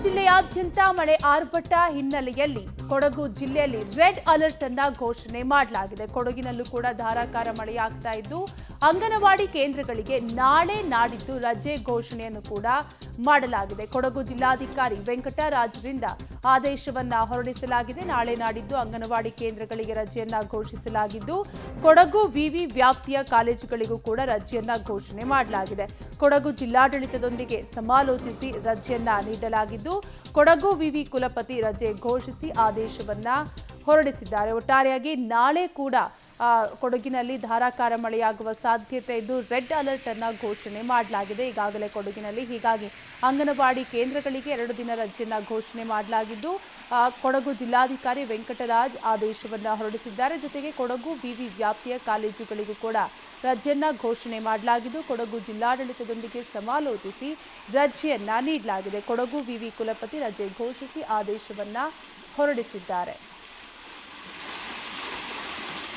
ಜಿಲ್ಲೆಯಾದ್ಯಂತ ಮಳೆ ಆರ್ಭಟ ಹಿನ್ನೆಲೆಯಲ್ಲಿ ಕೊಡಗು ಜಿಲ್ಲೆಯಲ್ಲಿ ರೆಡ್ ಅಲರ್ಟ್ ಅನ್ನ ಘೋಷಣೆ ಮಾಡಲಾಗಿದೆ. ಕೊಡಗಿನಲ್ಲೂ ಕೂಡ ಧಾರಾಕಾರ ಮಳೆಯಾಗ್ತಾ ಇದ್ದು ಅಂಗನವಾಡಿ ಕೇಂದ್ರಗಳಿಗೆ ನಾಳೆ ನಾಡಿದ್ದು ರಜೆ ಘೋಷಣೆಯನ್ನು ಕೂಡ ಮಾಡಲಾಗಿದೆ. ಕೊಡಗು ಜಿಲ್ಲಾಧಿಕಾರಿ ವೆಂಕಟರಾಜ್ರಿಂದ ಆದೇಶವನ್ನ ಹೊರಡಿಸಲಾಗಿದೆ. ನಾಳೆ ನಾಡಿದ್ದು ಅಂಗನವಾಡಿ ಕೇಂದ್ರಗಳಿಗೆ ರಜೆಯನ್ನ ಘೋಷಿಸಲಾಗಿದ್ದು ಕೊಡಗು ವಿವಿ ವ್ಯಾಪ್ತಿಯ ಕಾಲೇಜುಗಳಿಗೂ ಕೂಡ ರಜೆಯನ್ನ ಘೋಷಣೆ ಮಾಡಲಾಗಿದೆ. ಕೊಡಗು ಜಿಲ್ಲಾಡಳಿತದೊಂದಿಗೆ ಸಮಾಲೋಚಿಸಿ ರಜೆಯನ್ನ ನೀಡಲಾಗಿದ್ದು ಕೊಡಗು ವಿವಿ ಕುಲಪತಿ ರಜೆ ಘೋಷಿಸಿ ಆದೇಶವನ್ನ ಹೊರಡಿಸಿದ್ದಾರೆ. ಒಟ್ಟಾರೆಯಾಗಿ ನಾಳೆ ಕೂಡ ಕೊಡಗಿನಲ್ಲಿ ಧಾರಾಕಾರ ಮಳೆಯಾಗುವ ಸಾಧ್ಯತೆ ಇದ್ದು ರೆಡ್ ಅಲರ್ಟ್ ಅನ್ನ ಘೋಷಣೆ ಮಾಡಲಾಗಿದೆ ಈಗಾಗಲೇ ಕೊಡಗಿನಲ್ಲಿ. ಹೀಗಾಗಿ ಅಂಗನವಾಡಿ ಕೇಂದ್ರಗಳಿಗೆ 2 ದಿನ ರಜೆಯನ್ನ ಘೋಷಣೆ ಮಾಡಲಾಗಿದ್ದು ಕೊಡಗು ಜಿಲ್ಲಾಧಿಕಾರಿ ವೆಂಕಟರಾಜ್ ಆದೇಶವನ್ನ ಹೊರಡಿಸಿದ್ದಾರೆ. ಜೊತೆಗೆ ಕೊಡಗು ವಿವಿ ವ್ಯಾಪ್ತಿಯ ಕಾಲೇಜುಗಳಿಗೂ ಕೂಡ ರಜೆಯನ್ನ ಘೋಷಣೆ ಮಾಡಲಾಗಿದ್ದು ಕೊಡಗು ಜಿಲ್ಲಾಡಳಿತದೊಂದಿಗೆ ಸಮಾಲೋಚಿಸಿ ರಜೆಯನ್ನ ನೀಡಲಾಗಿದೆ. ಕೊಡಗು ವಿವಿ ಕುಲಪತಿ ರಜೆ ಘೋಷಿಸಿ ಆದೇಶವನ್ನ ಹೊರಡಿಸಿದ್ದಾರೆ.